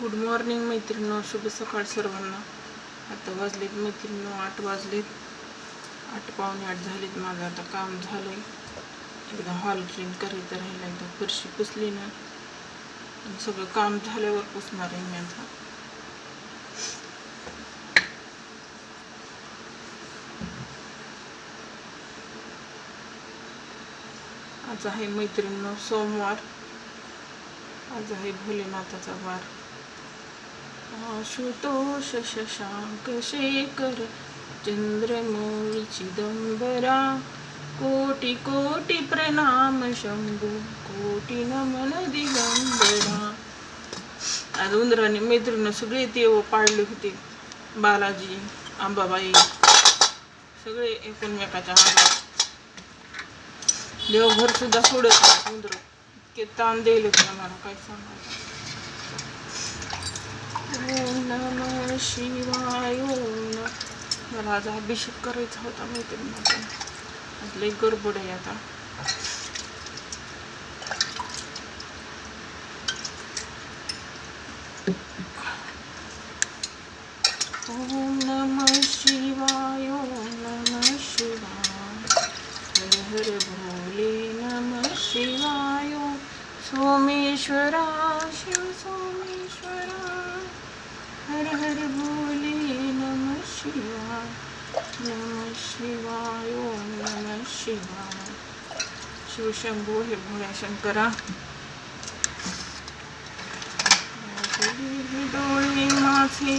Good morning मैत्रिणींनो, शुभ सकाळ सर्वांना. आता वाजलेत मैत्रिणींनो 8 वाजलेत, 8 पावणे 8 झालेत. माझं आता काम झालंय. एकदा हॉल क्लीन करायचं राहिला, एकदा फरशी पुसली ना सगळं काम झाल्यावर पुसणार आहे मी आता. आज आहे मैत्रिणींनो सोमवार. आज आहे भोलेनाथाचा वार. आशुतोष शशांक शेखर चंद्रमौळी चिदंबरा, कोटी कोटी प्रणाम शंभू, कोटी नमन दिगंबरा. आज उंदराने मैत्रिणी सगळे देव पाळले होते. बालाजी, अंबाबाई सगळे एकमेकाच्या अंगावर. देवघर सुद्धा सोडत नाही उंदर. इतके ताण द्यायला होते आम्हाला, काय सांगायचं. ओम नमः शिवाय. मला आज अभिषेक करायचा होता मैत्रिणींना. आज लई गडबड आहे आता. ओम नमः शिवाय, ओम नमः शिवाय, हर हर भोले नमः शिवाय. सोमेश्वरा शिव सोमेश्वरा, हर हर भोले नमः शिवाय, नमः शिवाय, ओम नमः शिवाय. शिव शंभो हे भोळ्या शंकरा. डोळे माझे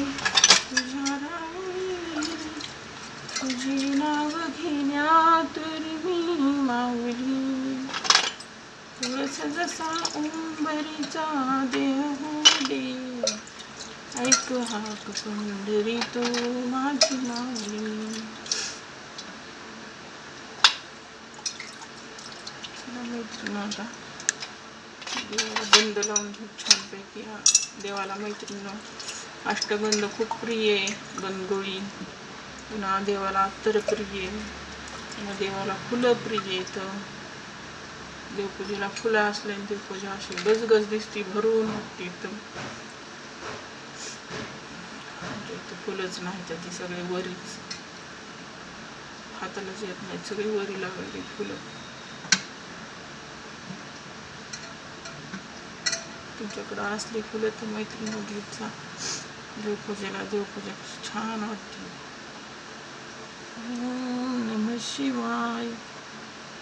तुझ्या राहुली, तुझे नाव घेण्यात मी मावली. तुळस जसा उंबरीचा देह देव, ऐक हाक पंढरी तू माझी माऊली. आता देवाला बंद लावून खूप छानपैकी देवाला मैत्रिणी अष्टगंध खूप प्रिय आहे. गणगोळी पुन्हा देवाला अत्तर प्रिय आहे, पुन्हा देवाला फुलं प्रिय आहेत. देवपूजेला फुलं असल्याने देवपूजा अशी गजगज दिसती, भरून वाटते एकदम. फुलंच नाही तर ती सगळे वरीच, हातालाच येत नाहीत, सगळी वरी लागली फुलं. तुमच्याकडं असली फुलं तर मैत्रिणी घेत जा. देवपूजा छान वाटते. ओम नमः शिवाय,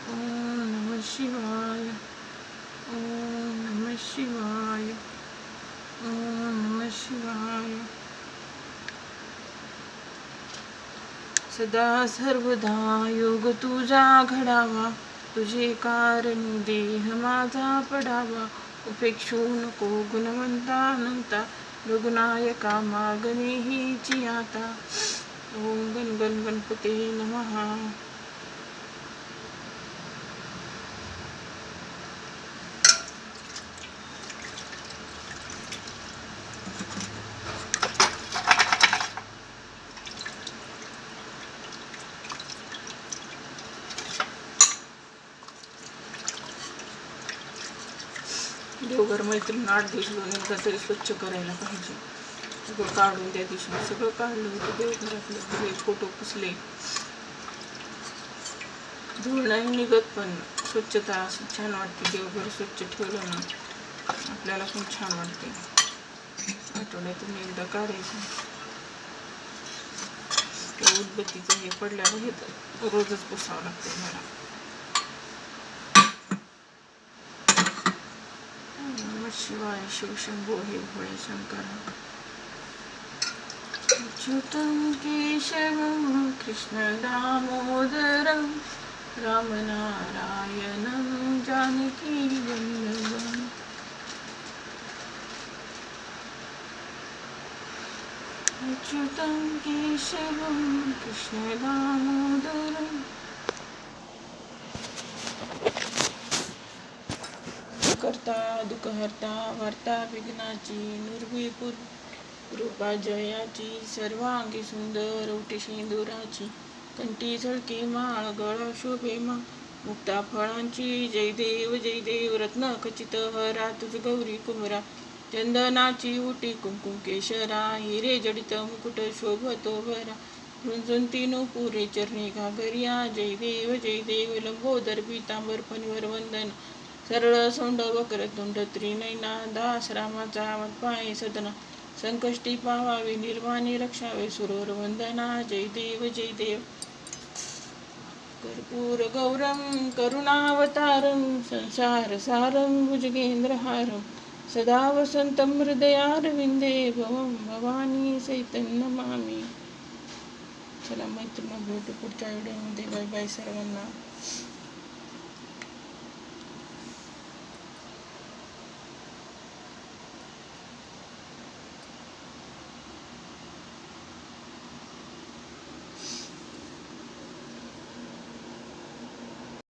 ओम नमः शिवाय, ओम नमः शिवाय, ओम नमः शिवाय. सदा सर्वदा योग तुझा घडावा, तुझे कारण देह माझा पडावा. उपेक्षू नको गुणवंता अनंता, रघुनायका मागणे हीची आता. ओम गण गण गणपते नमः. देवघर मैत्रीण 8 दिवस एकदा तरी स्वच्छ करायला पाहिजे. सगळं काढून त्या दिवशी सगळं काढलं होतं देवघरातले. सगळे फोटो पुसले. धूळ नाही निघत पण स्वच्छता असं छान वाटते. देवघर स्वच्छ ठेवलं ना आपल्याला पण छान वाटते. आठवड्यातून एकदा काढायचं. उदबत्तीचं हे पडल्यावर हे तर रोजच पुसावं लागतं मला. शिवाय शिवशंभो हे भोळे शंकरा. अच्युतं केशवं कृष्ण दामोदरं, रामनारायणं जानकी वल्लभं. अच्युतं केशवं कृष्ण दामोदरं, करता दुःखहर्ता वार्ता विघ्नाची, निर्विपूर रूपा जयाची. सर्वांगी सुंदर ओटी सिंदुराची, कंठी झळके माळ गळा शोभे मा. मुक्ता फळांची जय देव रत्न खचित हरा तुझ गौरी कुमरा. चंदनाची उटी कुंकुम केशरा, हिरे जडित मुकुट शोभतो भरा, रुंजुंती पुरे चरणी घागरिया, जय देव लंबोदर पीतांबर फणीवर वंदन, सरळ सोंड वक्र तोंड त्रिनयना, दास रामाचा पाय सदना, संकष्टी पावावे निर्वाणी रक्षावे सुरवर वंदना, जय देव कर्पूर गौरम करुणावतारम संसार सारम भुजगेंद्रहारम, सदा वसंतम हृदयारविंदे भवम भवानी सहितं नमामि. चला मैत्रिणी, भेटू पुढच्या व्हिडिओमध्ये. बाय बाय सर्वांना.